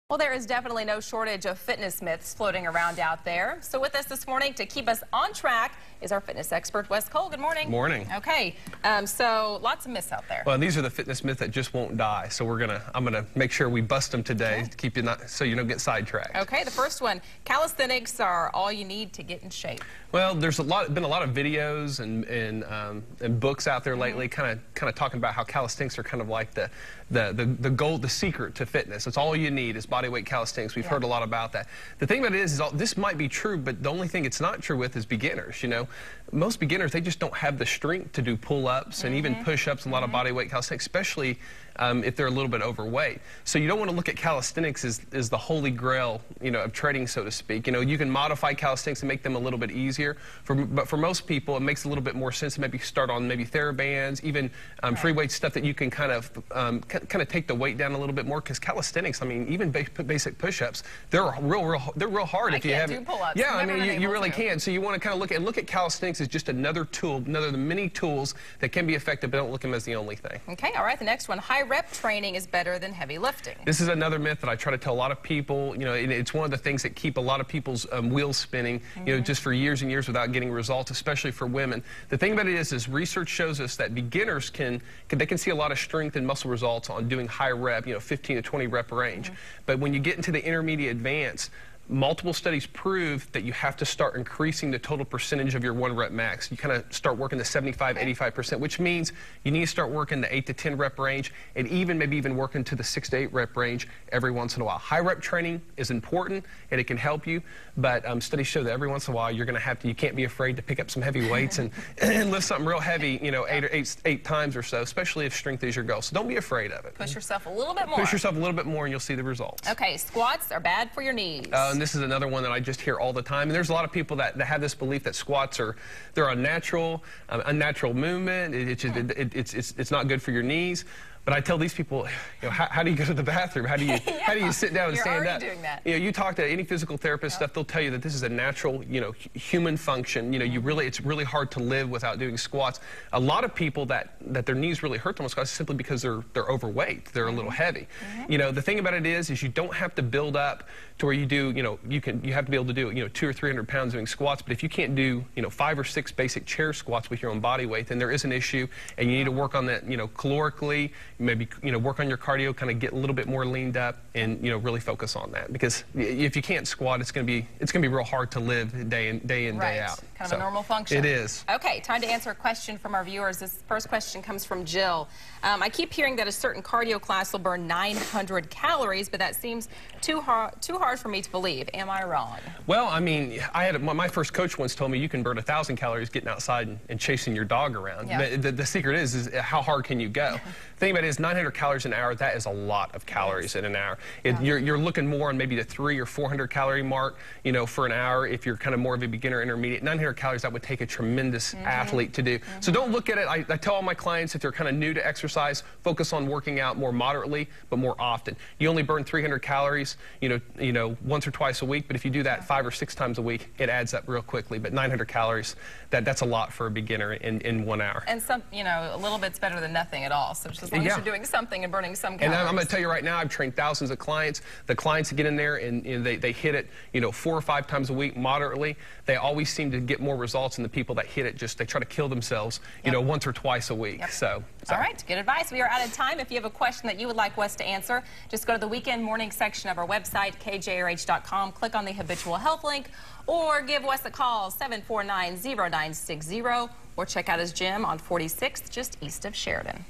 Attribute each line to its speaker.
Speaker 1: Well, there is definitely no shortage of fitness myths floating around out there. So with us this morning to keep us on track is our fitness expert, Wes Cole. Good morning.
Speaker 2: Morning.
Speaker 1: Okay, so lots of myths out there.
Speaker 2: Well, these are the fitness myths that just won't die. So I'm gonna make sure we bust them today to keep you so you don't get sidetracked.
Speaker 1: Okay, the first one, calisthenics are all you need to get in shape.
Speaker 2: Well, there's been a lot of videos and books out there lately, kind of talking about how calisthenics are kind of like the goal, the secret to fitness. It's all you need is bodyweight calisthenics. We've heard a lot about that. The thing about it is this might be true, but the only thing it's not true with is beginners. You know, most beginners, they just don't have the strength to do pull-ups and even push-ups. A lot of bodyweight calisthenics, especially if they're a little bit overweight. So you don't want to look at calisthenics as the holy grail, you know, of training, so to speak. You know, you can modify calisthenics and make them a little bit easier. But for most people, it makes a little bit more sense to maybe start on maybe TheraBands, even free weight stuff that you can kind of take the weight down a little bit more. Because calisthenics, I mean, even basic push-ups, they're real hard if you have.
Speaker 1: I can't do pull-ups.
Speaker 2: Yeah, I mean, you really can. So you want to kind of look at calisthenics as just another tool, another of the many tools that can be effective, but don't look at them as the only thing. Okay,
Speaker 1: all right. The next one, high rep training is better than heavy lifting.
Speaker 2: This is another myth that I try to tell a lot of people. You know, it's one of the things that keep a lot of people's wheels spinning, you know, just for years and years without getting results, especially for women. The thing about it is research shows us that beginners can see a lot of strength and muscle results on doing high rep, you know, 15 to 20 rep range. But when you get into the intermediate advanced, multiple studies prove that you have to start increasing the total percentage of your 1 rep max. You kind of start working the 75, 85%, which means you need to start working the 8 to 10 rep range and maybe even working to the 6 to 8 rep range every once in a while. High rep training is important and it can help you, but studies show that every once in a while you can't be afraid to pick up some heavy weights and lift something real heavy, you know, eight times or so, especially if strength is your goal. So don't be afraid of it.
Speaker 1: Push yourself a little bit more.
Speaker 2: Push yourself a little bit more and you'll see the results.
Speaker 1: Okay, squats are bad for your knees.
Speaker 2: And this is another one that I just hear all the time. And there's a lot of people that have this belief that squats they're unnatural movement. It's not good for your knees. But I tell these people, you know, how do you go to the bathroom? How do you how do you sit down and stand up?
Speaker 1: Doing that.
Speaker 2: You know, you talk to any physical therapist stuff, they'll tell you that this is a natural, you know, human function. You know, it's really hard to live without doing squats. A lot of people that their knees really hurt them with squats simply because they're overweight. They're a little heavy. You know, the thing about it is you don't have to build up to where you do, you know, you have to be able to do, you know, 200 or 300 pounds doing squats. But if you can't do, you know, 5 or 6 basic chair squats with your own body weight, then there is an issue, and you need to work on that, you know, calorically, maybe, you know, work on your cardio, kind of get a little bit more leaned up, and, you know, really focus on that. Because if you can't squat, it's gonna be real hard to live day in, day out.
Speaker 1: Kind of a normal function.
Speaker 2: It is.
Speaker 1: Okay, time to answer a question from our viewers. This first question comes from Jill. I keep hearing that a certain cardio class will burn 900 calories, but that seems too hard for me to believe. Am I wrong?
Speaker 2: Well, I mean, my first coach once told me you can burn 1,000 calories getting outside and chasing your dog around.
Speaker 1: Yeah.
Speaker 2: The secret is how hard can you go? The thing about it is 900 calories an hour, that is a lot of calories in an hour. You're looking more on maybe the 300 or 400 calorie mark, you know, for an hour if you're kind of more of a beginner intermediate. 900 calories, that would take a tremendous athlete to do. So don't look at it, I tell all my clients, if they're kind of new to exercise, focus on working out more moderately, but more often. You only burn 300 calories, you know, once or twice a week, but if you do that 5 or 6 times a week, it adds up real quickly. But 900 calories, that's a lot for a beginner in 1 hour.
Speaker 1: And you know, a little bit's better than nothing at all. So just as long as you're doing something and burning some calories.
Speaker 2: And I'm going to tell you right now, I've trained thousands of clients. The clients that get in there and they hit it, you know, 4 or 5 times a week moderately, they always seem to get more results than the people that hit it they try to kill themselves, you know, once or twice a week. So.
Speaker 1: All right, good advice. We are out of time. If you have a question that you would like Wes to answer, just go to the weekend morning section of our website, kjrh.com, click on the Habitual Health link, or give Wes a call, 749-0960, or check out his gym on 46th, just east of Sheridan.